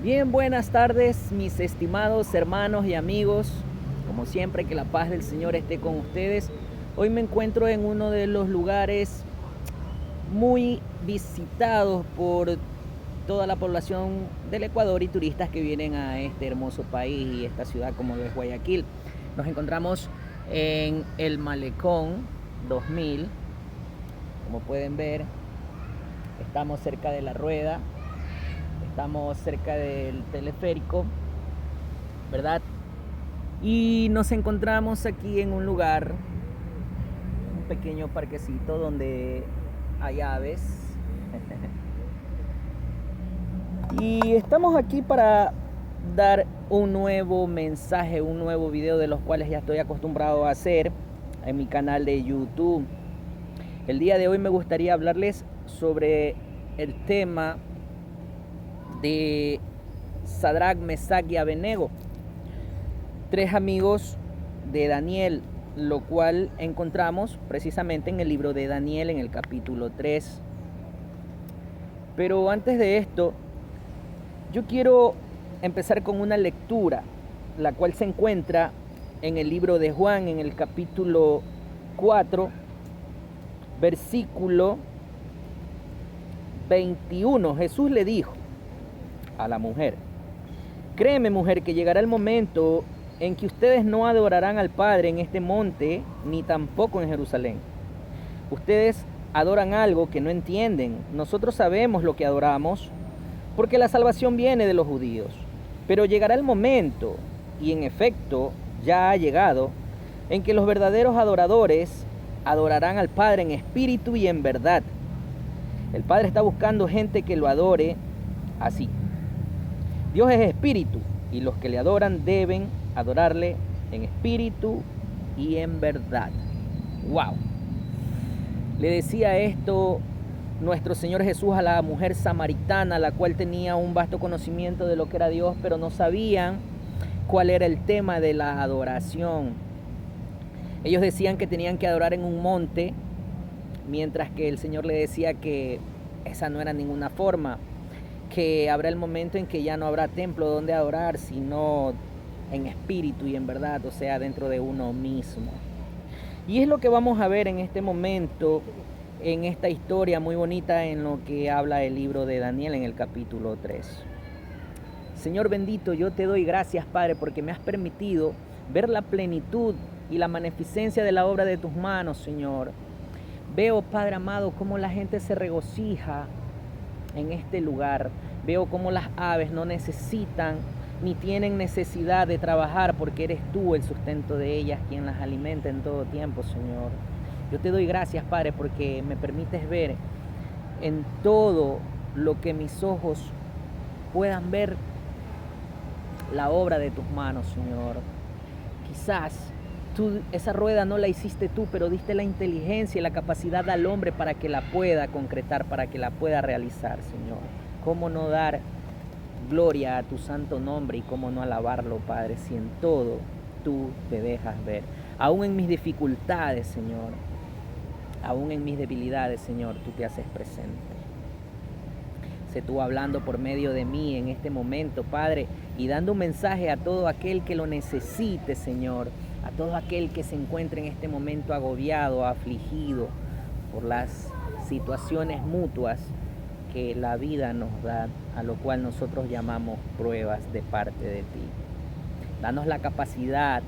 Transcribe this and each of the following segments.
Bien, buenas tardes, mis estimados hermanos y amigos. Como siempre, que la paz del Señor esté con ustedes. Hoy me encuentro en uno de los lugares muy visitados por toda la población del Ecuador y turistas que vienen a este hermoso país y esta ciudad como lo es Guayaquil. Nos encontramos en el Malecón 2000. Como pueden ver, estamos cerca de la rueda. Estamos cerca del teleférico, ¿verdad? Y nos encontramos aquí en un lugar, un pequeño parquecito donde hay aves. Y estamos aquí para dar un nuevo mensaje, un nuevo video de los cuales ya estoy acostumbrado a hacer en mi canal de YouTube. El día de hoy me gustaría hablarles sobre el tema de Sadrac, Mesac y Abednego, tres amigos de Daniel, lo cual encontramos precisamente en el libro de Daniel en el capítulo 3. Pero antes de esto, yo quiero empezar con una lectura, la cual se encuentra en el libro de Juan, en el capítulo 4, versículo 21. Jesús le dijo a la mujer: créeme, mujer, que llegará el momento en que ustedes no adorarán al Padre en este monte, ni tampoco en Jerusalén. Ustedes adoran algo que no entienden. Nosotros sabemos lo que adoramos, porque la salvación viene de los judíos. Pero llegará el momento, y en efecto ya ha llegado, en que los verdaderos adoradores adorarán al Padre en espíritu y en verdad. El Padre está buscando gente que lo adore así. Dios es espíritu, y los que le adoran deben adorarle en espíritu y en verdad. ¡Wow! Le decía esto nuestro Señor Jesús a la mujer samaritana, la cual tenía un vasto conocimiento de lo que era Dios, pero no sabían cuál era el tema de la adoración. Ellos decían que tenían que adorar en un monte, mientras que el Señor le decía que esa no era ninguna forma, que habrá el momento en que ya no habrá templo donde adorar, sino en espíritu y en verdad, o sea, dentro de uno mismo. Y es lo que vamos a ver en este momento, en esta historia muy bonita en lo que habla el libro de Daniel en el capítulo 3. Señor bendito, yo te doy gracias, Padre, porque me has permitido ver la plenitud y la magnificencia de la obra de tus manos, Señor. Veo, Padre amado, cómo la gente se regocija en este lugar. Veo cómo las aves no necesitan ni tienen necesidad de trabajar, porque eres tú el sustento de ellas, quien las alimenta en todo tiempo, Señor. Yo te doy gracias, Padre, porque me permites ver en todo lo que mis ojos puedan ver la obra de tus manos, Señor. Quizás esa rueda no la hiciste tú, pero diste la inteligencia y la capacidad al hombre para que la pueda concretar, para que la pueda realizar, Señor. ¿Cómo no dar gloria a tu santo nombre y cómo no alabarlo, Padre, si en todo tú te dejas ver? Aún en mis dificultades, Señor, aún en mis debilidades, Señor, tú te haces presente. Sé tú hablando por medio de mí en este momento, Padre, y dando un mensaje a todo aquel que lo necesite, Señor, a todo aquel que se encuentre en este momento agobiado, afligido por las situaciones mutuas que la vida nos da, a lo cual nosotros llamamos pruebas de parte de ti. Danos la capacidad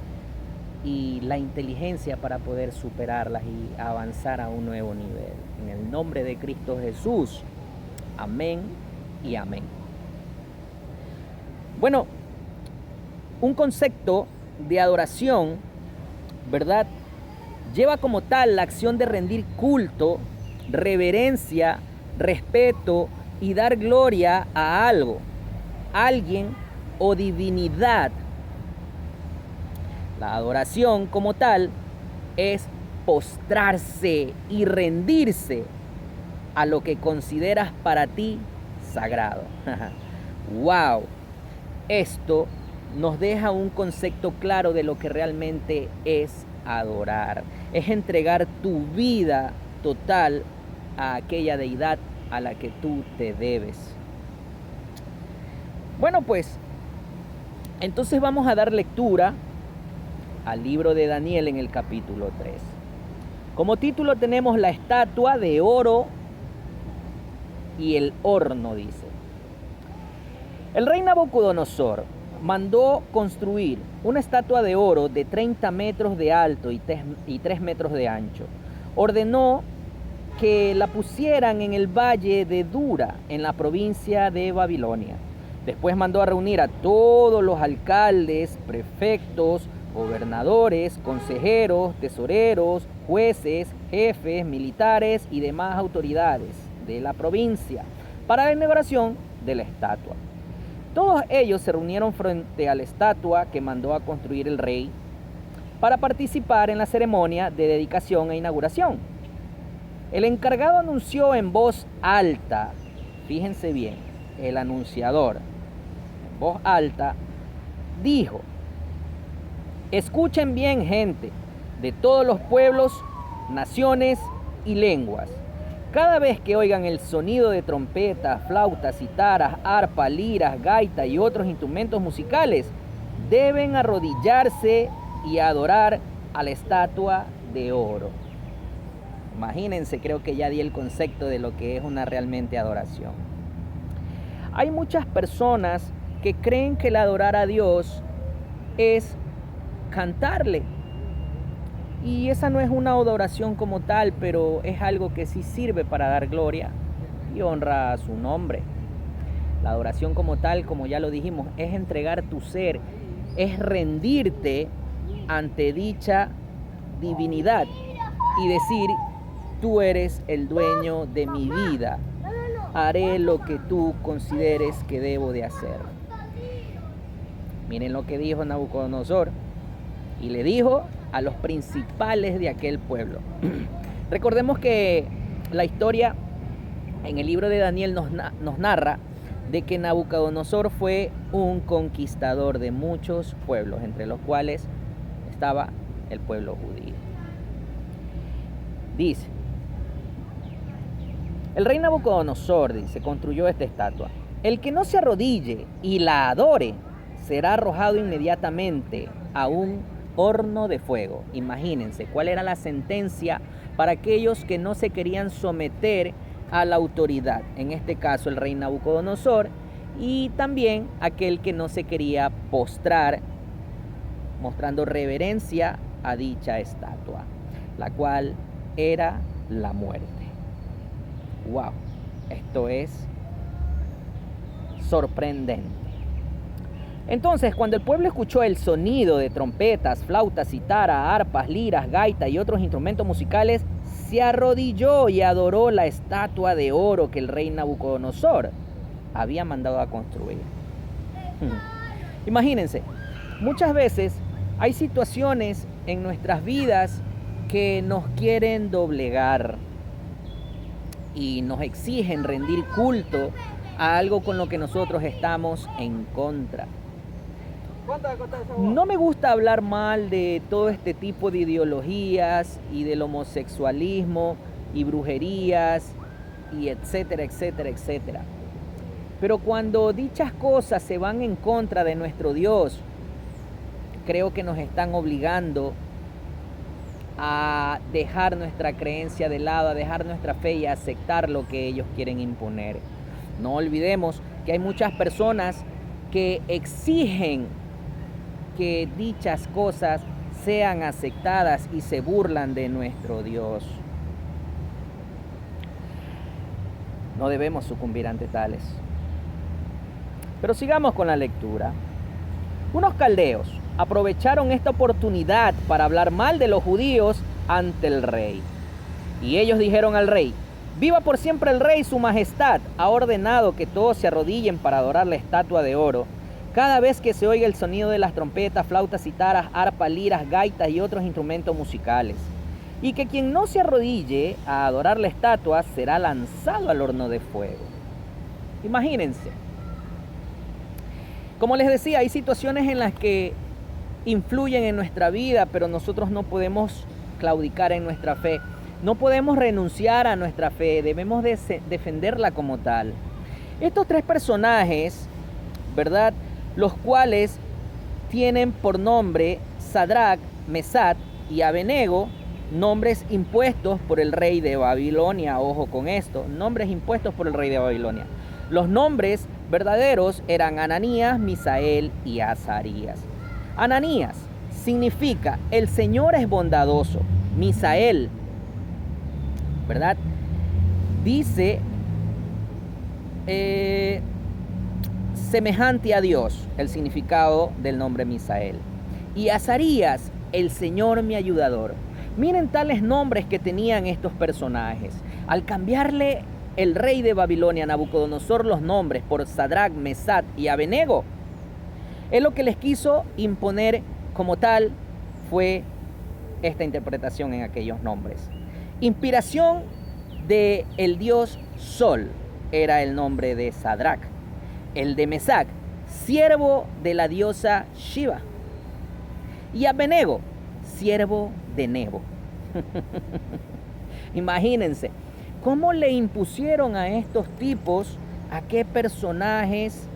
y la inteligencia para poder superarlas y avanzar a un nuevo nivel. En el nombre de Cristo Jesús. Amén y amén. Bueno, un concepto de adoración, ¿verdad?, lleva como tal la acción de rendir culto, reverencia, respeto y dar gloria a algo, alguien o divinidad. La adoración como tal es postrarse y rendirse a lo que consideras para ti sagrado. ¡Wow! Esto nos deja un concepto claro de lo que realmente es adorar. Es entregar tu vida total a aquella deidad a la que tú te debes. Bueno, pues, entonces vamos a dar lectura al libro de Daniel en el capítulo 3. Como título tenemos la estatua de oro y el horno, dice. El rey Nabucodonosor mandó construir una estatua de oro de 30 metros de alto y 3 metros de ancho. Ordenó que la pusieran en el valle de Dura, en la provincia de Babilonia. Después mandó a reunir a todos los alcaldes, prefectos, gobernadores, consejeros, tesoreros, jueces, jefes, militares y demás autoridades de la provincia para la inauguración de la estatua. Todos ellos se reunieron frente a la estatua que mandó a construir el rey para participar en la ceremonia de dedicación e inauguración. El encargado anunció en voz alta, fíjense bien, el anunciador, en voz alta, dijo: escuchen bien, gente de todos los pueblos, naciones y lenguas. Cada vez que oigan el sonido de trompetas, flautas, citaras, arpas, liras, gaitas y otros instrumentos musicales, deben arrodillarse y adorar a la estatua de oro. Imagínense, creo que ya di el concepto de lo que es una realmente adoración. Hay muchas personas que creen que el adorar a Dios es cantarle. Y esa no es una adoración como tal, pero es algo que sí sirve para dar gloria y honra a su nombre. La adoración como tal, como ya lo dijimos, es entregar tu ser, es rendirte ante dicha divinidad y decir: tú eres el dueño de mi vida, haré lo que tú consideres que debo de hacer. Miren lo que dijo Nabucodonosor, y le dijo a los principales de aquel pueblo. Recordemos que la historia en el libro de Daniel nos narra de que Nabucodonosor fue un conquistador de muchos pueblos, entre los cuales estaba el pueblo judío. Dice: el rey Nabucodonosor, dice, construyó esta estatua. El que no se arrodille y la adore será arrojado inmediatamente a un horno de fuego. Imagínense cuál era la sentencia para aquellos que no se querían someter a la autoridad, en este caso el rey Nabucodonosor, y también aquel que no se quería postrar mostrando reverencia a dicha estatua, la cual era la muerte. Wow, esto es sorprendente. Entonces, cuando el pueblo escuchó el sonido de trompetas, flautas, citaras, arpas, liras, gaitas y otros instrumentos musicales, se arrodilló y adoró la estatua de oro que el rey Nabucodonosor había mandado a construir. Imagínense, muchas veces hay situaciones en nuestras vidas que nos quieren doblegar y nos exigen rendir culto a algo con lo que nosotros estamos en contra. No me gusta hablar mal de todo este tipo de ideologías y del homosexualismo y brujerías y etcétera, etcétera, etcétera. Pero cuando dichas cosas se van en contra de nuestro Dios, creo que nos están obligando a dejar nuestra creencia de lado, a dejar nuestra fe y a aceptar lo que ellos quieren imponer. No olvidemos que hay muchas personas que exigen que dichas cosas sean aceptadas y se burlan de nuestro Dios. No debemos sucumbir ante tales. Pero sigamos con la lectura. Unos caldeos aprovecharon esta oportunidad para hablar mal de los judíos ante el rey. Y ellos dijeron al rey: viva por siempre el rey, su majestad ha ordenado que todos se arrodillen para adorar la estatua de oro. Cada vez que se oiga el sonido de las trompetas, flautas, citaras, arpas, liras, gaitas y otros instrumentos musicales. Y que quien no se arrodille a adorar la estatua será lanzado al horno de fuego. Imagínense. Como les decía, hay situaciones en las que influyen en nuestra vida, pero nosotros no podemos claudicar en nuestra fe. No podemos renunciar a nuestra fe, debemos defenderla como tal. Estos tres personajes ¿verdad? Los cuales tienen por nombre Sadrac, Mesach y Abednego, nombres impuestos por el rey de Babilonia. Ojo con esto, nombres impuestos por el rey de Babilonia. Los nombres verdaderos eran Ananías, Misael y Azarías. Ananías significa el Señor es bondadoso. Misael, ¿verdad? Dice semejante a Dios, el significado del nombre Misael. Y Azarías, el Señor mi ayudador. Miren tales nombres que tenían estos personajes. Al cambiarle el rey de Babilonia, Nabucodonosor, los nombres por Sadrac, Mesach y Abednego, él lo que les quiso imponer como tal fue esta interpretación en aquellos nombres. Inspiración de el dios Sol era el nombre de Sadrac. El de Mesach, siervo de la diosa Shiva. Y Abednego, siervo de Nebo. Imagínense cómo le impusieron a estos tipos a qué personajes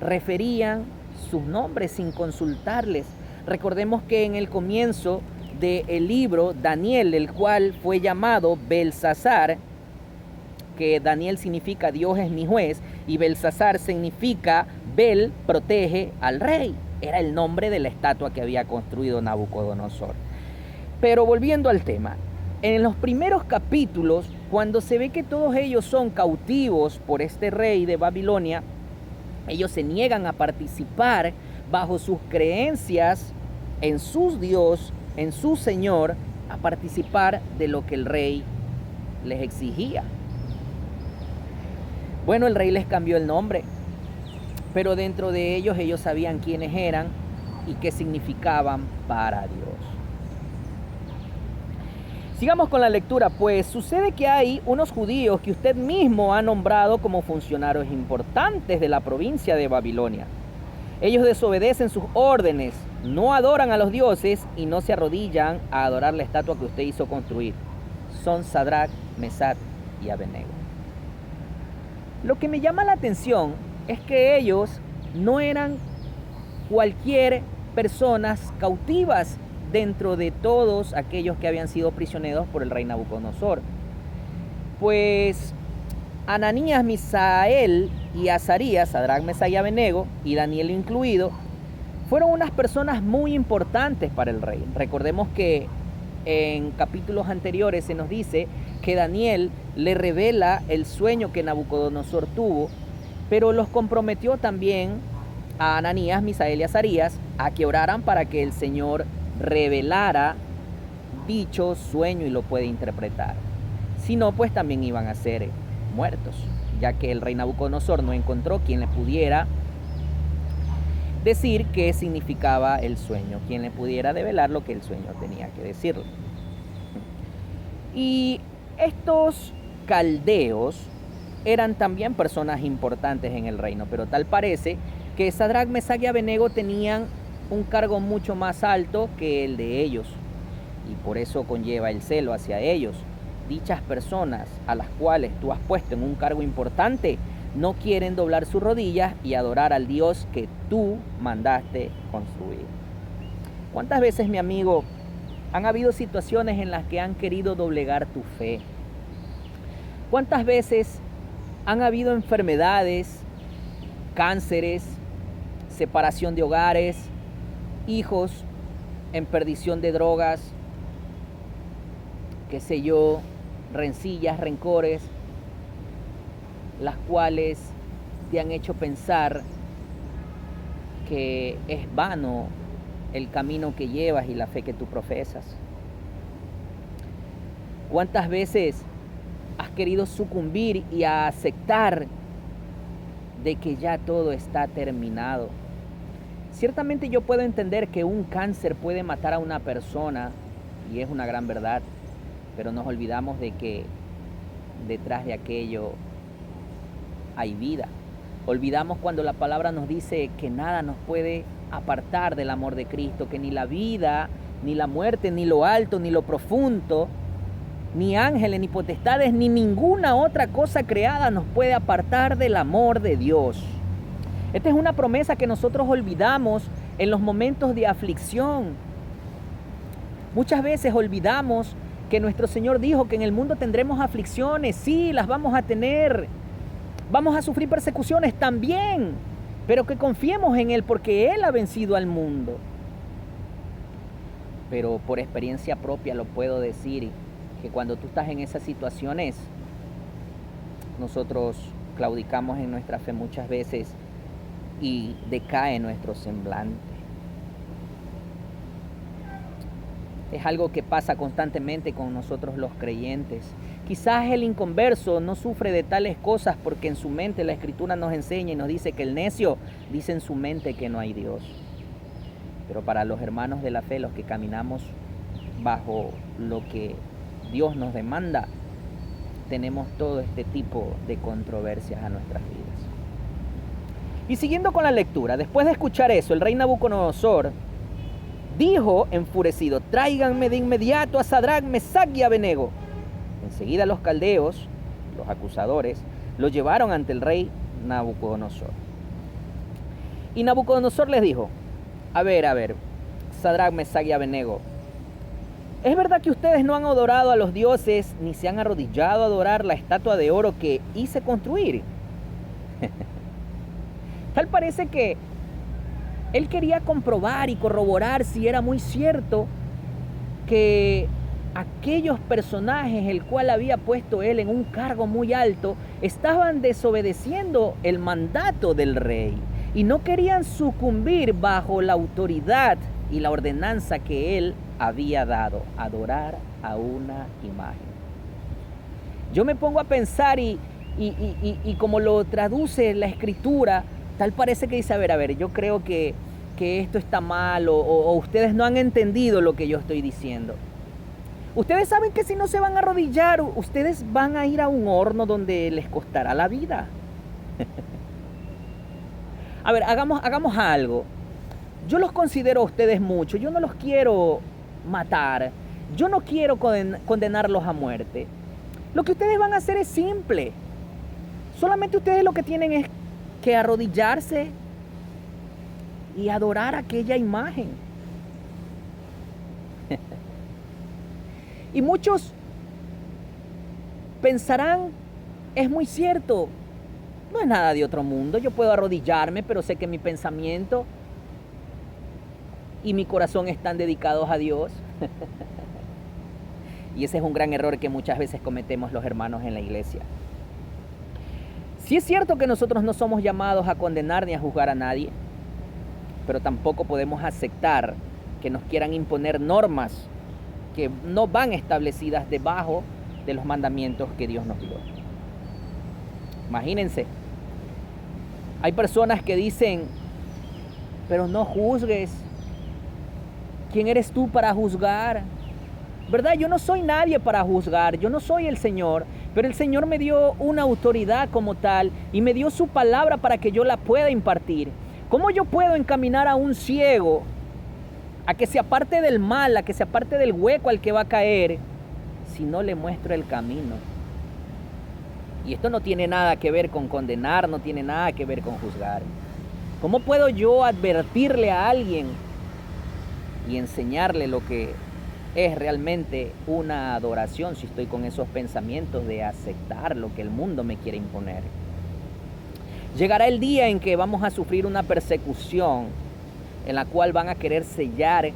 referían sus nombres sin consultarles. Recordemos que en el comienzo del libro Daniel, el cual fue llamado Belsasar, que Daniel significa Dios es mi juez, y Belsasar significa Bel protege al rey. Era el nombre de la estatua que había construido Nabucodonosor. Pero volviendo al tema, en los primeros capítulos, cuando se ve que todos ellos son cautivos por este rey de Babilonia, ellos se niegan a participar bajo sus creencias en su Dios, en su Señor, a participar de lo que el rey les exigía. Bueno, el rey les cambió el nombre, pero dentro de ellos sabían quiénes eran y qué significaban para Dios. Sigamos con la lectura, pues sucede que hay unos judíos que usted mismo ha nombrado como funcionarios importantes de la provincia de Babilonia. Ellos desobedecen sus órdenes, no adoran a los dioses y no se arrodillan a adorar la estatua que usted hizo construir. Son Sadrac, Mesach y Abednego. Lo que me llama la atención es que ellos no eran cualquier personas cautivas dentro de todos aquellos que habían sido prisioneros por el rey Nabucodonosor. Pues Ananías, Misael y Azarías, Sadrac, Mesach y Abednego, y Daniel incluido, fueron unas personas muy importantes para el rey. Recordemos que en capítulos anteriores se nos dice que Daniel le revela el sueño que Nabucodonosor tuvo, pero los comprometió también a Ananías, Misael y Azarías a que oraran para que el Señor revelara dicho sueño y lo puede interpretar. Si no, pues también iban a ser muertos, ya que el rey Nabucodonosor no encontró quien le pudiera decir qué significaba el sueño, quien le pudiera develar lo que el sueño tenía que decirle. Y estos caldeos eran también personas importantes en el reino, pero tal parece que Sadrac, Mesach y Abednego tenían un cargo mucho más alto que el de ellos, y por eso conlleva el celo hacia ellos. Dichas personas a las cuales tú has puesto en un cargo importante no quieren doblar sus rodillas y adorar al Dios que tú mandaste construir. ¿Cuántas veces, mi amigo, han habido situaciones en las que han querido doblegar tu fe? ¿Cuántas veces han habido enfermedades, cánceres, separación de hogares, hijos en perdición de drogas, qué sé yo, rencillas, rencores, las cuales te han hecho pensar que es vano el camino que llevas y la fe que tú profesas? ¿Cuántas veces has querido sucumbir y aceptar de que ya todo está terminado? Ciertamente yo puedo entender que un cáncer puede matar a una persona, y es una gran verdad, pero nos olvidamos de que detrás de aquello hay vida. Olvidamos cuando la palabra nos dice que nada nos puede apartar del amor de Cristo, que ni la vida, ni la muerte, ni lo alto, ni lo profundo, ni ángeles, ni potestades, ni ninguna otra cosa creada nos puede apartar del amor de Dios. Esta es una promesa que nosotros olvidamos en los momentos de aflicción. Muchas veces olvidamos que nuestro Señor dijo que en el mundo tendremos aflicciones. Sí, las vamos a tener. Vamos a sufrir persecuciones también, pero que confiemos en Él porque Él ha vencido al mundo. Pero por experiencia propia lo puedo decir, que cuando tú estás en esas situaciones, nosotros claudicamos en nuestra fe muchas veces y decae nuestro semblante. Es algo que pasa constantemente con nosotros los creyentes. Quizás el inconverso no sufre de tales cosas porque en su mente la Escritura nos enseña y nos dice que el necio dice en su mente que no hay Dios. Pero para los hermanos de la fe, los que caminamos bajo lo que Dios nos demanda, tenemos todo este tipo de controversias a nuestras vidas. Y siguiendo con la lectura, después de escuchar eso, el rey Nabucodonosor dijo enfurecido: tráiganme de inmediato a Sadrac, Mesac y Abednego. Enseguida los caldeos, los acusadores, lo llevaron ante el rey Nabucodonosor. Y Nabucodonosor les dijo: a ver, Sadrac, Mesac y Abednego, ¿es verdad que ustedes no han adorado a los dioses ni se han arrodillado a adorar la estatua de oro que hice construir? Tal parece que él quería comprobar y corroborar si era muy cierto que aquellos personajes el cual había puesto él en un cargo muy alto estaban desobedeciendo el mandato del rey y no querían sucumbir bajo la autoridad y la ordenanza que él había dado: adorar a una imagen. Yo me pongo a pensar y como lo traduce la Escritura, tal parece que dice: a ver, yo creo que esto está mal o ustedes no han entendido lo que yo estoy diciendo. Ustedes saben que si no se van a arrodillar, ustedes van a ir a un horno donde les costará la vida. A ver, hagamos algo. Yo los considero a ustedes mucho, yo no los quiero matar, yo no quiero condenarlos a muerte. Lo que ustedes van a hacer es simple. Solamente ustedes lo que tienen es que arrodillarse y adorar aquella imagen. Y muchos pensarán: es muy cierto, no es nada de otro mundo, yo puedo arrodillarme, pero sé que mi pensamiento y mi corazón están dedicados a Dios. Y ese es un gran error que muchas veces cometemos los hermanos en la iglesia. Sí es cierto que nosotros no somos llamados a condenar ni a juzgar a nadie, pero tampoco podemos aceptar que nos quieran imponer normas que no van establecidas debajo de los mandamientos que Dios nos dio. Imagínense, hay personas que dicen: pero no juzgues. ¿Quién eres tú para juzgar? ¿Verdad? Yo no soy nadie para juzgar, yo no soy el Señor, pero el Señor me dio una autoridad como tal y me dio su palabra para que yo la pueda impartir. ¿Cómo yo puedo encaminar a un ciego a que se aparte del mal, a que se aparte del hueco al que va a caer, si no le muestro el camino? Y esto no tiene nada que ver con condenar, no tiene nada que ver con juzgar. ¿Cómo puedo yo advertirle a alguien y enseñarle lo que es realmente una adoración si estoy con esos pensamientos de aceptar lo que el mundo me quiere imponer? Llegará el día en que vamos a sufrir una persecución en la cual van a querer sellar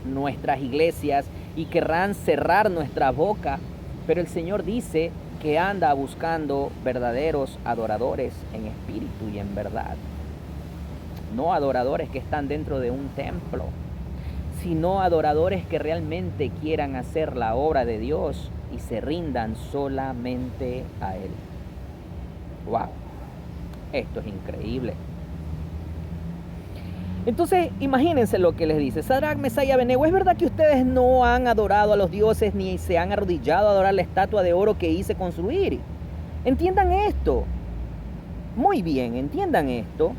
nuestras iglesias y querrán cerrar nuestra boca, pero el Señor dice que anda buscando verdaderos adoradores en espíritu y en verdad. No adoradores que están dentro de un templo, sino adoradores que realmente quieran hacer la obra de Dios y se rindan solamente a Él. ¡Wow! Esto es increíble. Entonces, imagínense lo que les dice: Sadrac, Mesach y Abednego, ¿es verdad que ustedes no han adorado a los dioses ni se han arrodillado a adorar la estatua de oro que hice construir? Entiendan esto. Muy bien, entiendan esto.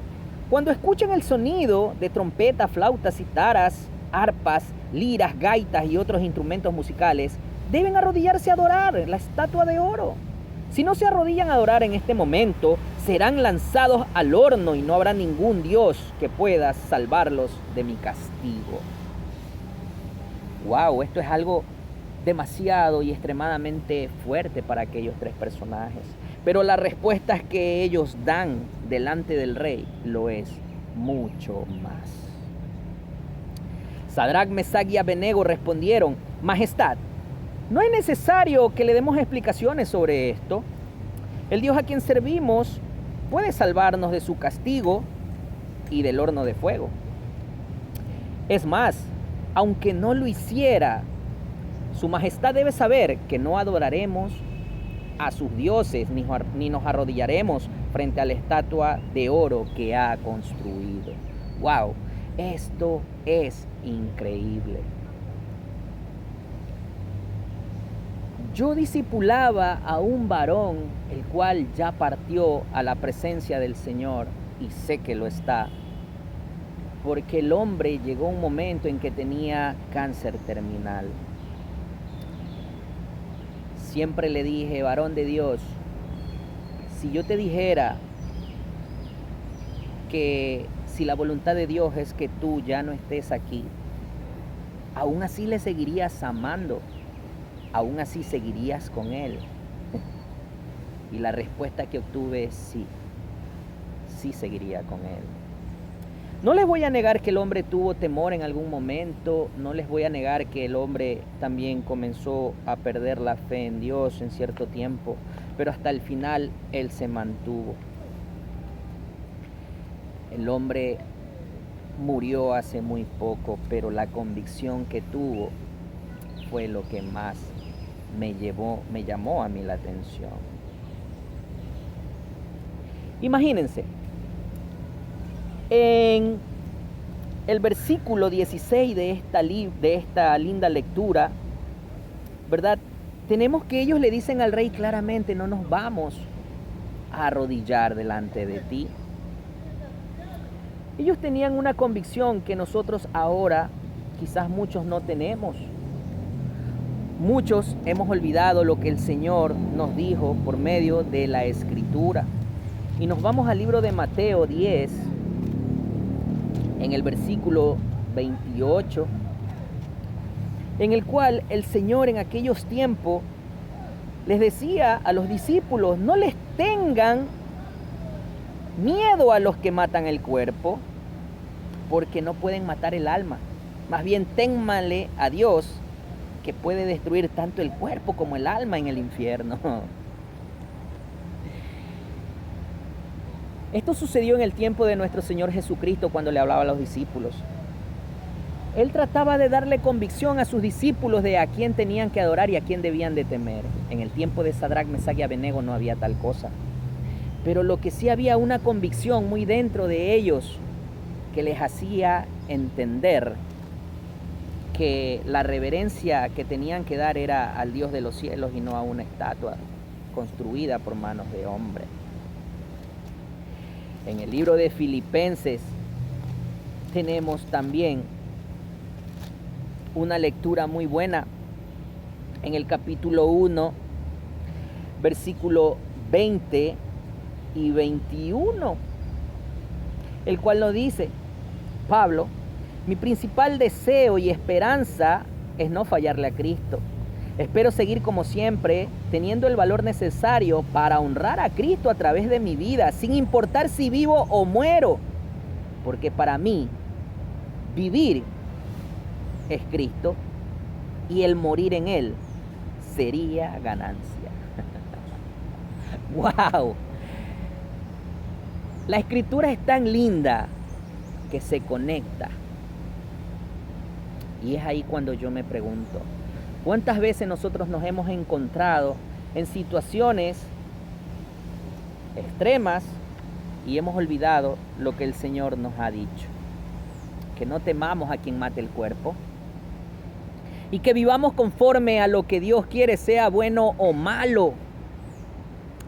Cuando escuchen el sonido de trompetas, flautas, citaras, arpas, liras, gaitas y otros instrumentos musicales, deben arrodillarse a adorar la estatua de oro. Si no se arrodillan a adorar en este momento, serán lanzados al horno y no habrá ningún Dios que pueda salvarlos de mi castigo. Wow, esto es algo demasiado y extremadamente fuerte para aquellos tres personajes. Pero la respuesta que ellos dan delante del rey lo es mucho más. Sadrac, Mesach y Abednego respondieron: Majestad, no es necesario que le demos explicaciones sobre esto. El Dios a quien servimos puede salvarnos de su castigo y del horno de fuego. Es más, aunque no lo hiciera, su majestad debe saber que no adoraremos a sus dioses ni nos arrodillaremos frente a la estatua de oro que ha construido. ¡Wow! Esto es increíble. Yo discipulaba a un varón el cual ya partió a la presencia del Señor y sé que lo está, porque el hombre llegó a un momento en que tenía cáncer terminal. Siempre le dije: varón de Dios, si yo te dijera que si la voluntad de Dios es que tú ya no estés aquí, aún así le seguirías amando, aún así seguirías con él. Y la respuesta que obtuve es sí, sí seguiría con él. No les voy a negar que el hombre tuvo temor en algún momento, no les voy a negar que el hombre también comenzó a perder la fe en Dios en cierto tiempo, pero hasta el final él se mantuvo. El hombre murió hace muy poco, pero la convicción que tuvo fue lo que más me llamó a mí la atención. Imagínense, en el versículo 16 de esta linda lectura, ¿verdad? Tenemos que ellos le dicen al rey claramente: no nos vamos a arrodillar delante de ti. Ellos tenían una convicción que nosotros ahora quizás muchos no tenemos. Muchos hemos olvidado lo que el Señor nos dijo por medio de la Escritura. Y nos vamos al libro de Mateo 10, en el versículo 28, en el cual el Señor en aquellos tiempos les decía a los discípulos: no les tengan miedo a los que matan el cuerpo, porque no pueden matar el alma. Más bien ténmanle a Dios, que puede destruir tanto el cuerpo como el alma en el infierno. Esto sucedió en el tiempo de nuestro Señor Jesucristo cuando le hablaba a los discípulos. Él trataba de darle convicción a sus discípulos de a quién tenían que adorar y a quién debían de temer. En el tiempo de Sadrac, Mesach y Abednego no había tal cosa. Pero lo que sí había una convicción muy dentro de ellos que les hacía entender que la reverencia que tenían que dar era al Dios de los cielos y no a una estatua construida por manos de hombre. En el libro de Filipenses tenemos también una lectura muy buena en el capítulo 1, versículo 20 y 21, el cual nos dice: Pablo, mi principal deseo y esperanza es no fallarle a Cristo. Espero seguir como siempre, teniendo el valor necesario para honrar a Cristo a través de mi vida, sin importar si vivo o muero, porque para mí vivir es Cristo y el morir en Él sería ganancia. ¡Wow! La Escritura es tan linda que se conecta. Y es ahí cuando yo me pregunto: ¿cuántas veces nosotros nos hemos encontrado en situaciones extremas y hemos olvidado lo que el Señor nos ha dicho? Que no temamos a quien mate el cuerpo y que vivamos conforme a lo que Dios quiere, sea bueno o malo,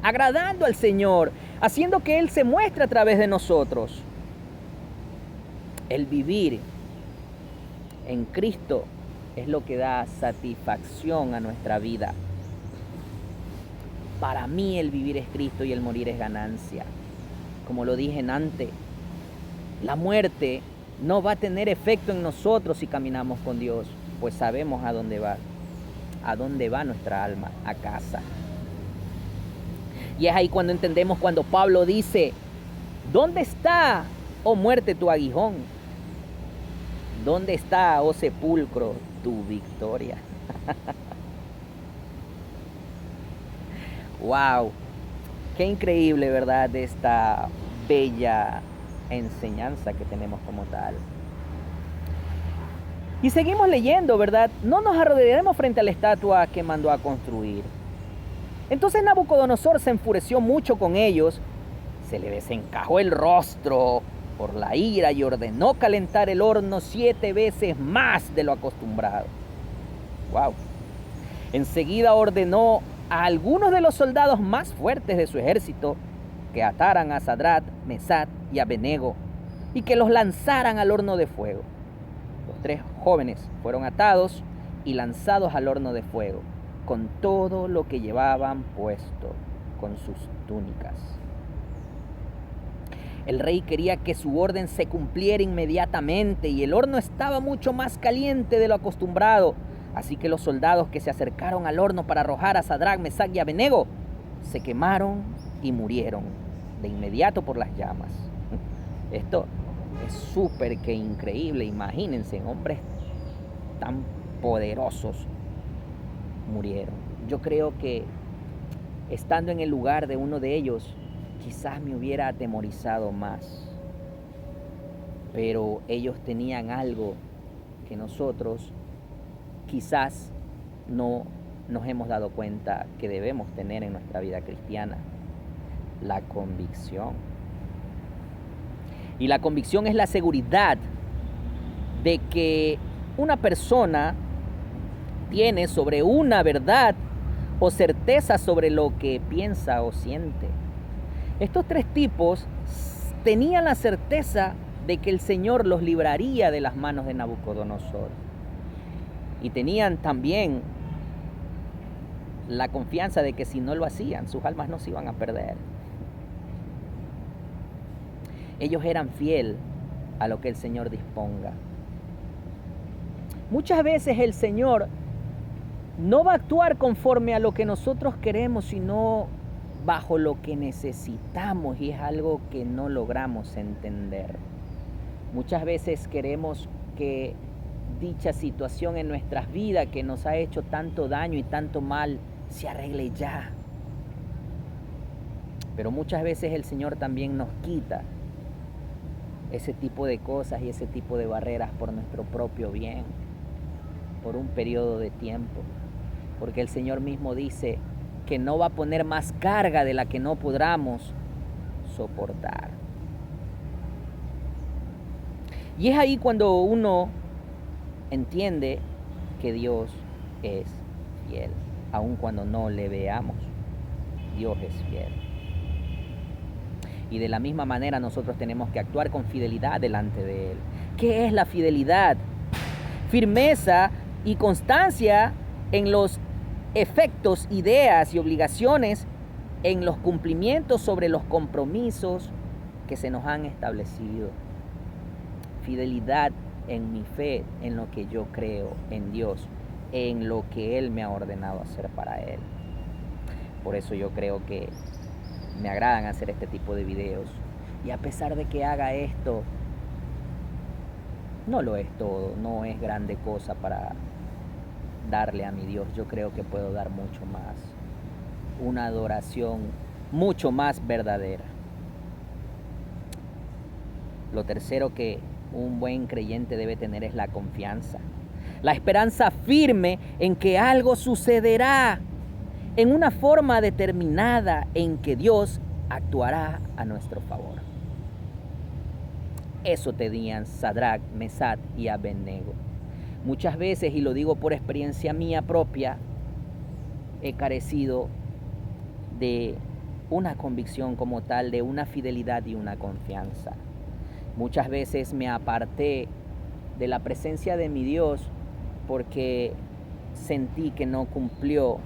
agradando al Señor, haciendo que Él se muestre a través de nosotros. El vivir en Cristo es lo que da satisfacción a nuestra vida. Para mí el vivir es Cristo y el morir es ganancia. Como lo dije antes, la muerte no va a tener efecto en nosotros si caminamos con Dios, pues sabemos a dónde va. A dónde va nuestra alma, a casa. Y es ahí cuando entendemos cuando Pablo dice, ¿dónde está, oh muerte, tu aguijón? ¿Dónde está, oh sepulcro, tu victoria? Wow, qué increíble, ¿verdad? Esta bella enseñanza que tenemos como tal. Y seguimos leyendo, ¿verdad? No nos arrodillaremos frente a la estatua que mandó a construir. Entonces Nabucodonosor se enfureció mucho con ellos, se le desencajó el rostro por la ira y ordenó calentar el horno 7 veces más de lo acostumbrado. Wow. Enseguida ordenó a algunos de los soldados más fuertes de su ejército que ataran a Sadrach, Mesach y Abednego y que los lanzaran al horno de fuego. Los 3 jóvenes fueron atados y lanzados al horno de fuego, con todo lo que llevaban puesto, con sus túnicas. El rey quería que su orden se cumpliera inmediatamente y el horno estaba mucho más caliente de lo acostumbrado. Así que los soldados que se acercaron al horno para arrojar a Sadrach, Mesach y Abednego se quemaron y murieron de inmediato por las llamas. Esto es súper que increíble. Imagínense, hombres tan poderosos murieron. Yo creo que estando en el lugar de uno de ellos, quizás me hubiera atemorizado más. Pero ellos tenían algo que nosotros quizás no nos hemos dado cuenta que debemos tener en nuestra vida cristiana: la convicción. Y la convicción es la seguridad de que una persona tiene sobre una verdad o certeza sobre lo que piensa o siente. Estos 3 tipos tenían la certeza de que el Señor los libraría de las manos de Nabucodonosor. Y tenían también la confianza de que si no lo hacían, sus almas no se iban a perder. Ellos eran fieles a lo que el Señor disponga. Muchas veces el Señor no va a actuar conforme a lo que nosotros queremos, sino bajo lo que necesitamos, y es algo que no logramos entender. Muchas veces queremos que dicha situación en nuestras vidas que nos ha hecho tanto daño y tanto mal se arregle ya. Pero muchas veces el Señor también nos quita ese tipo de cosas y ese tipo de barreras por nuestro propio bien, por un periodo de tiempo. Porque el Señor mismo dice que no va a poner más carga de la que no podamos soportar. Y es ahí cuando uno entiende que Dios es fiel, aun cuando no le veamos. Dios es fiel. Y de la misma manera nosotros tenemos que actuar con fidelidad delante de Él. ¿Qué es la fidelidad? Firmeza y constancia en los efectos, ideas y obligaciones, en los cumplimientos sobre los compromisos que se nos han establecido. Fidelidad en mi fe, en lo que yo creo en Dios, en lo que Él me ha ordenado hacer para Él. Por eso yo creo que me agradan hacer este tipo de videos. Y a pesar de que haga esto, no lo es todo, no es grande cosa para darle a mi Dios. Yo creo que puedo dar mucho más, una adoración mucho más verdadera. Lo tercero que un buen creyente debe tener es la confianza, la esperanza firme en que algo sucederá en una forma determinada en que Dios actuará a nuestro favor. Eso tenían Sadrach, Mesach y Abednego. Muchas veces, y lo digo por experiencia mía propia, he carecido de una convicción como tal, de una fidelidad y una confianza. Muchas veces me aparté de la presencia de mi Dios porque sentí que no cumplió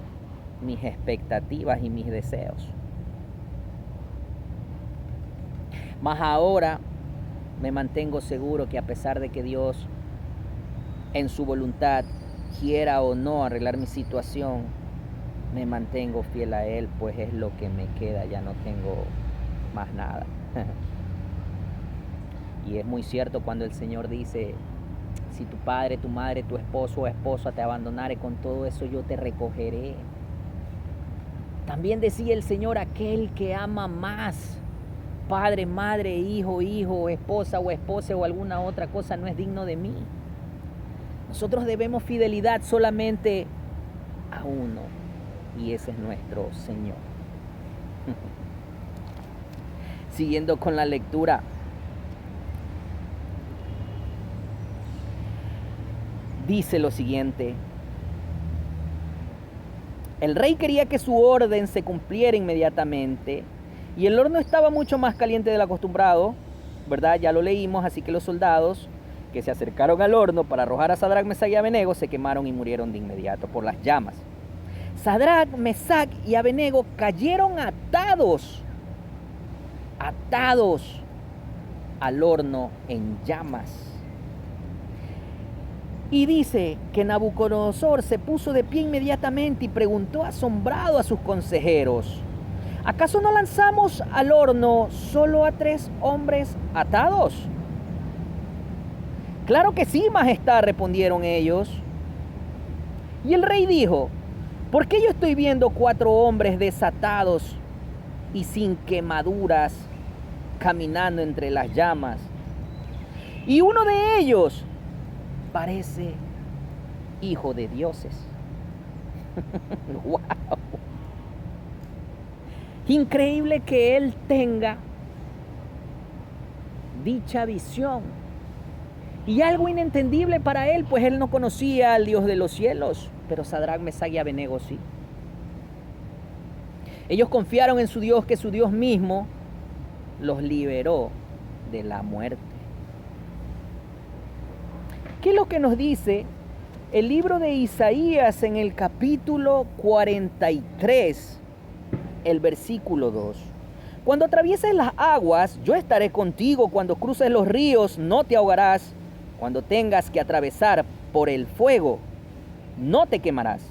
mis expectativas y mis deseos. Mas ahora me mantengo seguro que a pesar de que Dios en su voluntad quiera o no arreglar mi situación, me mantengo fiel a Él, pues es lo que me queda, ya no tengo más nada. Y es muy cierto cuando el Señor dice, si tu padre, tu madre, tu esposo o esposa te abandonare, con todo eso yo te recogeré. También decía el Señor, aquel que ama más, padre, madre, hijo, esposa o alguna otra cosa, no es digno de mí. Nosotros debemos fidelidad solamente a uno, y ese es nuestro Señor. Siguiendo con la lectura. Dice lo siguiente: el rey quería que su orden se cumpliera inmediatamente, y el horno estaba mucho más caliente del acostumbrado, ¿verdad? Ya lo leímos, así que los soldados que se acercaron al horno para arrojar a Sadrac, Mesac y Abednego se quemaron y murieron de inmediato por las llamas. Sadrac, Mesac y Abednego cayeron atados al horno en llamas. Y dice que Nabucodonosor se puso de pie inmediatamente y preguntó asombrado a sus consejeros: ¿acaso no lanzamos al horno solo a 3 hombres atados? Claro que sí, majestad, respondieron ellos. Y el rey dijo: ¿por qué yo estoy viendo 4 hombres desatados y sin quemaduras caminando entre las llamas? Y uno de ellos parece hijo de dioses. ¡Wow! Increíble que él tenga dicha visión. Y algo inentendible para él, pues él no conocía al Dios de los cielos, pero Sadrac, Mesac y Abednego sí. Ellos confiaron en su Dios, que su Dios mismo los liberó de la muerte. ¿Qué es lo que nos dice el libro de Isaías en el capítulo 43, el versículo 2? Cuando atravieses las aguas, yo estaré contigo. Cuando cruces los ríos, no te ahogarás. Cuando tengas que atravesar por el fuego, no te quemarás.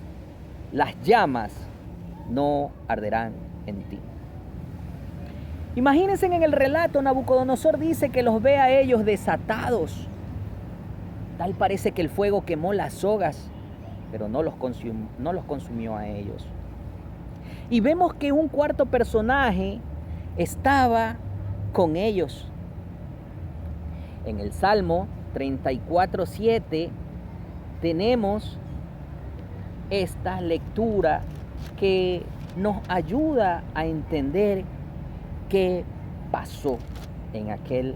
Las llamas no arderán en ti. Imagínense, en el relato, Nabucodonosor dice que los ve a ellos desatados. Tal parece que el fuego quemó las sogas, pero no los consumió a ellos. Y vemos que un cuarto personaje estaba con ellos. En el Salmo 34:7 tenemos esta lectura que nos ayuda a entender qué pasó en aquel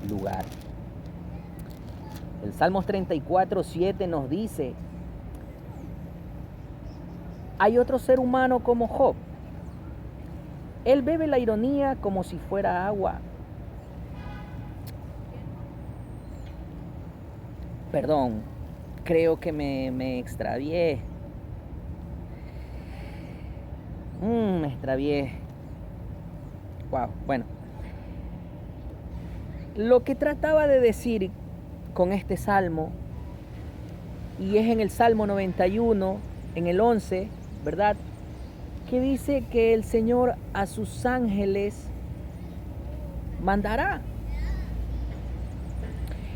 lugar. El Salmos 34:7 nos dice: hay otro ser humano como Job. Él bebe la ironía como si fuera agua. Perdón, creo que me extravié. Me extravié. Wow, bueno. Lo que trataba de decir con este salmo, y es en el Salmo 91, en el 11, ¿verdad? Que dice que el Señor a sus ángeles mandará.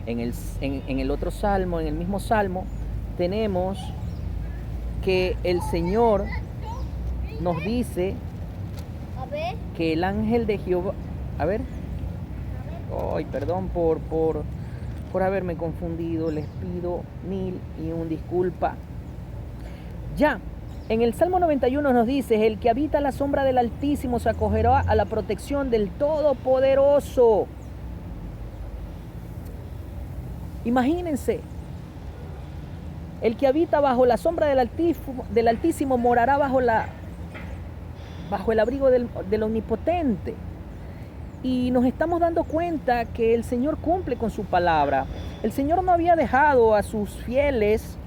En el otro salmo, en el mismo salmo, tenemos que el Señor nos dice que el ángel de Jehová... A ver. Ay, perdón por haberme confundido, les pido 1001 disculpa. Ya, en el Salmo 91 nos dice: el que habita la sombra del Altísimo se acogerá a la protección del Todopoderoso. Imagínense, el que habita bajo la sombra del Altísimo morará bajo el abrigo del Omnipotente. Y nos estamos dando cuenta que el Señor cumple con su palabra. El Señor no había dejado a sus fieles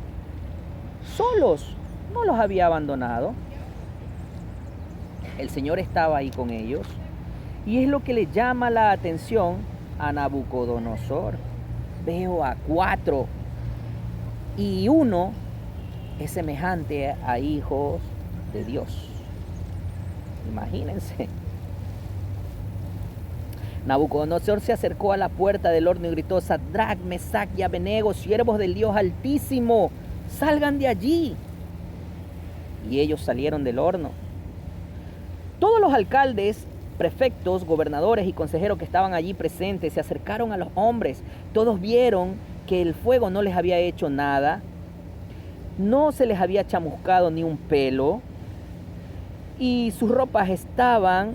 solos, no los había abandonado. El Señor estaba ahí con ellos. Y es lo que le llama la atención a Nabucodonosor. Veo a 4 y uno es semejante a hijos de Dios. Imagínense. Nabucodonosor se acercó a la puerta del horno y gritó: Sadrac, Mesac y Abednego, siervos del Dios Altísimo, salgan de allí. Y ellos salieron del horno. Todos los alcaldes, prefectos, gobernadores y consejeros que estaban allí presentes se acercaron a los hombres. Todos vieron que el fuego no les había hecho nada, no se les había chamuscado ni un pelo, y sus ropas estaban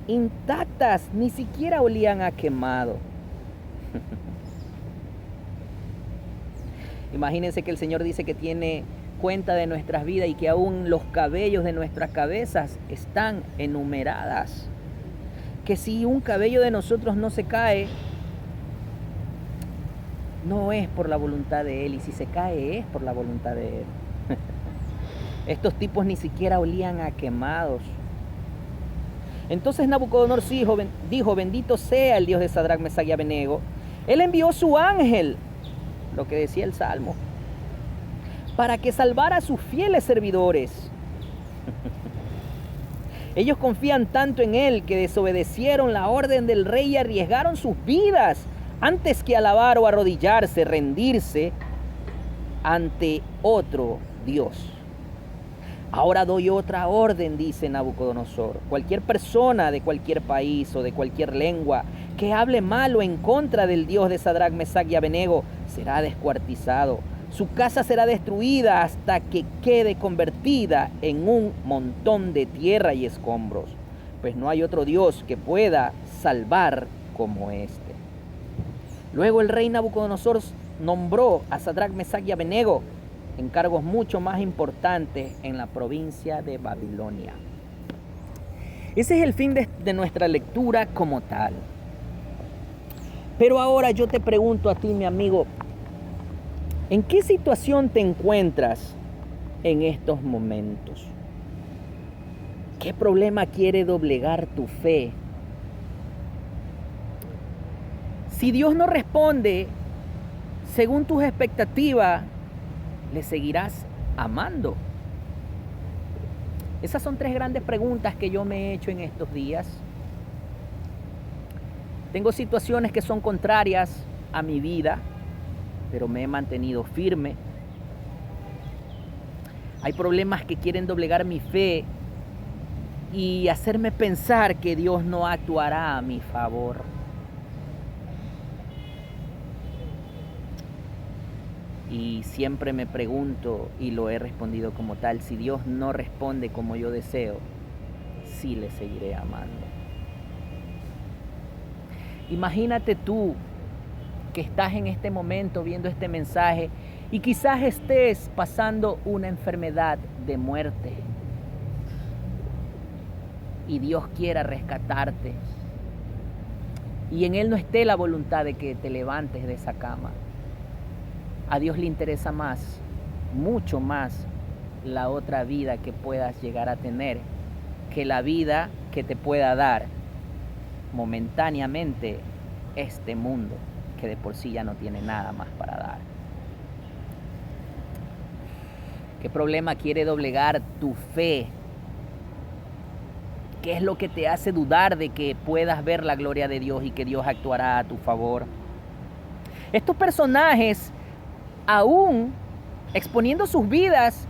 intactas, ni siquiera olían a quemado. Imagínense que el Señor dice que tiene cuenta de nuestras vidas y que aún los cabellos de nuestras cabezas están enumeradas. Que si un cabello de nosotros no se cae, no es por la voluntad de Él, y si se cae es por la voluntad de Él. Estos tipos ni siquiera olían a quemados. Entonces Nabucodonosor dijo: bendito sea el Dios de Sadrac, Mesac y Abednego. Él envió su ángel, lo que decía el Salmo, para que salvara a sus fieles servidores. Ellos confían tanto en Él que desobedecieron la orden del rey y arriesgaron sus vidas antes que alabar o arrodillarse, rendirse ante otro Dios. Ahora doy otra orden, dice Nabucodonosor. Cualquier persona de cualquier país o de cualquier lengua que hable mal o en contra del Dios de Sadrac, Mesac y Abednego será descuartizado. Su casa será destruida hasta que quede convertida en un montón de tierra y escombros, pues no hay otro Dios que pueda salvar como este. Luego el rey Nabucodonosor nombró a Sadrac, Mesac y Abednego en cargos mucho más importantes en la provincia de Babilonia. Ese es el fin de nuestra lectura como tal. Pero ahora yo te pregunto a ti, mi amigo, ¿en qué situación te encuentras en estos momentos? ¿Qué problema quiere doblegar tu fe? Si Dios no responde según tus expectativas, ¿le seguirás amando? Esas son 3 grandes preguntas que yo me he hecho en estos días. Tengo situaciones que son contrarias a mi vida, pero me he mantenido firme. Hay problemas que quieren doblegar mi fe y hacerme pensar que Dios no actuará a mi favor. Y siempre me pregunto, y lo he respondido como tal: si Dios no responde como yo deseo, sí le seguiré amando. Imagínate tú que estás en este momento viendo este mensaje y quizás estés pasando una enfermedad de muerte y Dios quiera rescatarte y en Él no esté la voluntad de que te levantes de esa cama. A Dios le interesa más, mucho más, la otra vida que puedas llegar a tener que la vida que te pueda dar momentáneamente este mundo, que de por sí ya no tiene nada más para dar. ¿Qué problema quiere doblegar tu fe? ¿Qué es lo que te hace dudar de que puedas ver la gloria de Dios y que Dios actuará a tu favor? Estos personajes, aún exponiendo sus vidas,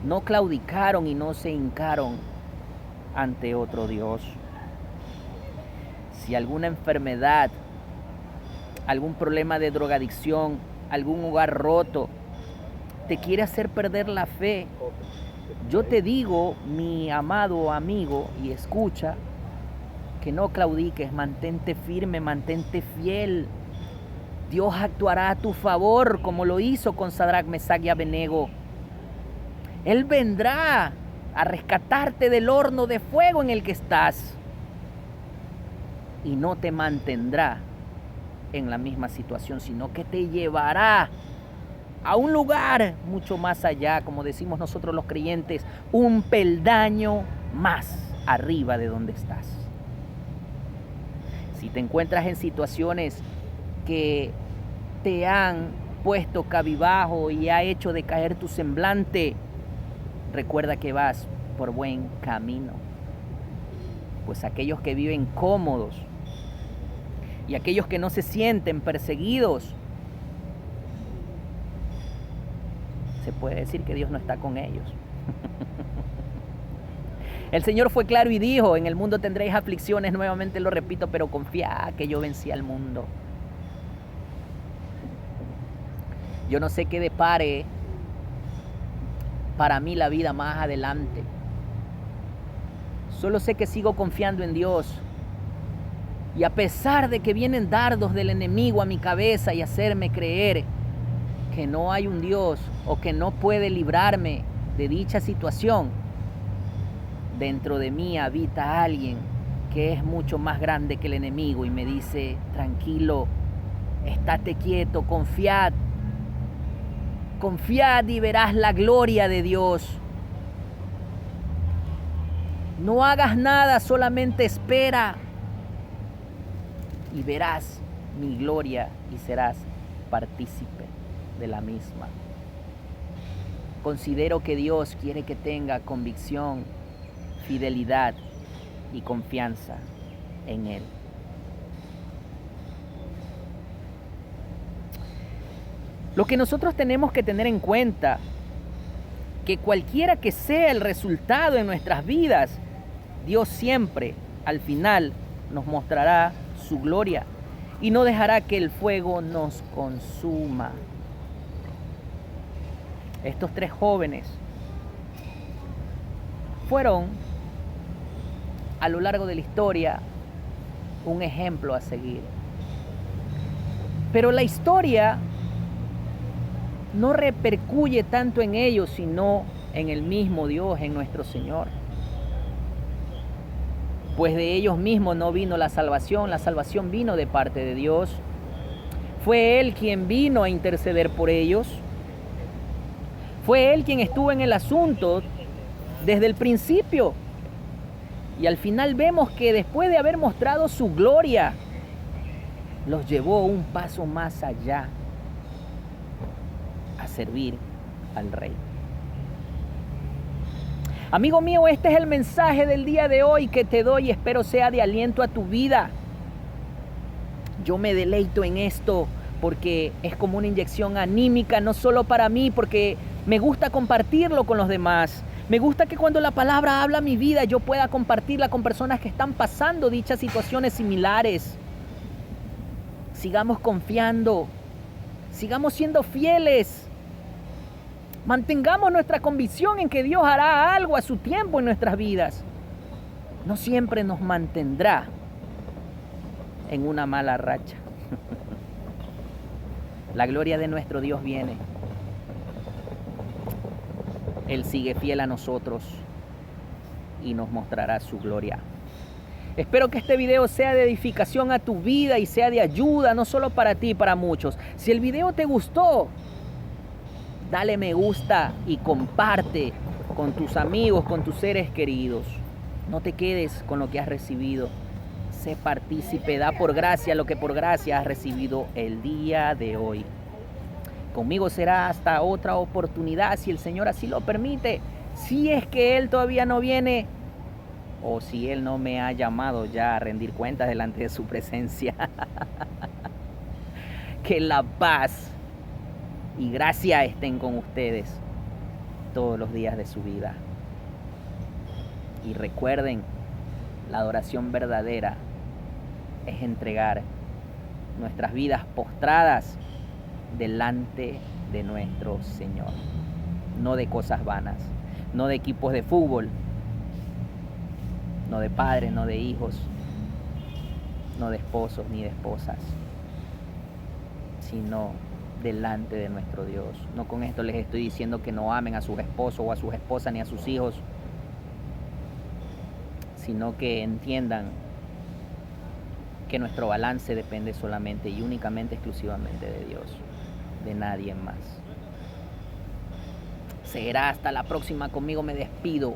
no claudicaron y no se hincaron ante otro Dios. Si alguna enfermedad, algún problema de drogadicción, algún hogar roto te quiere hacer perder la fe, yo te digo, mi amado amigo, y escucha, que no claudiques, mantente firme, mantente fiel. Dios actuará a tu favor como lo hizo con Sadrac, Mesac y Abednego. Él vendrá a rescatarte del horno de fuego en el que estás y no te mantendrá en la misma situación, sino que te llevará a un lugar mucho más allá, como decimos nosotros los creyentes, un peldaño más arriba de donde estás. Si te encuentras en situaciones que te han puesto cabizbajo y ha hecho decaer tu semblante, recuerda que vas por buen camino. Pues aquellos que viven cómodos y aquellos que no se sienten perseguidos, se puede decir que Dios no está con ellos. El Señor fue claro y dijo: en el mundo tendréis aflicciones, nuevamente lo repito, pero confiad que yo vencí al mundo. Yo no sé qué depare para mí la vida más adelante. Solo sé que sigo confiando en Dios. Y a pesar de que vienen dardos del enemigo a mi cabeza y hacerme creer que no hay un Dios o que no puede librarme de dicha situación, dentro de mí habita alguien que es mucho más grande que el enemigo y me dice: tranquilo, estate quieto, confiad. Confiad y verás la gloria de Dios. No hagas nada, solamente espera y verás mi gloria y serás partícipe de la misma. Considero que Dios quiere que tenga convicción, fidelidad y confianza en Él. Lo que nosotros tenemos que tener en cuenta, que cualquiera que sea el resultado en nuestras vidas, Dios siempre al final nos mostrará su gloria y no dejará que el fuego nos consuma. Estos 3 jóvenes fueron a lo largo de la historia un ejemplo a seguir. Pero la historia no repercuye tanto en ellos, sino en el mismo Dios, en nuestro Señor. Pues de ellos mismos no vino la salvación vino de parte de Dios. Fue Él quien vino a interceder por ellos. Fue Él quien estuvo en el asunto desde el principio. Y al final vemos que después de haber mostrado su gloria, los llevó un paso más allá a servir al Rey. Amigo mío, este es el mensaje del día de hoy que te doy y espero sea de aliento a tu vida. Yo me deleito en esto porque es como una inyección anímica, no solo para mí, porque me gusta compartirlo con los demás. Me gusta que cuando la palabra habla mi vida, yo pueda compartirla con personas que están pasando dichas situaciones similares. Sigamos confiando, sigamos siendo fieles. Mantengamos nuestra convicción en que Dios hará algo a su tiempo en nuestras vidas. No siempre nos mantendrá en una mala racha. La gloria de nuestro Dios viene. Él sigue fiel a nosotros y nos mostrará su gloria. Espero que este video sea de edificación a tu vida y sea de ayuda, no solo para ti, para muchos. Si el video te gustó, dale me gusta y comparte con tus amigos, con tus seres queridos. No te quedes con lo que has recibido. Sé partícipe, da por gracia lo que por gracia has recibido el día de hoy. Conmigo será hasta otra oportunidad, si el Señor así lo permite. Si es que Él todavía no viene, o si Él no me ha llamado ya a rendir cuentas delante de su presencia. Que la paz y gracia estén con ustedes todos los días de su vida. Y recuerden, la adoración verdadera es entregar nuestras vidas postradas delante de nuestro Señor. No de cosas vanas, no de equipos de fútbol, no de padres, no de hijos, no de esposos ni de esposas, sino delante de nuestro Dios. No con esto les estoy diciendo que no amen a sus esposos o a sus esposas ni a sus hijos, sino que entiendan que nuestro balance depende solamente y únicamente, exclusivamente de Dios, de nadie más. Será hasta la próxima. Conmigo me despido.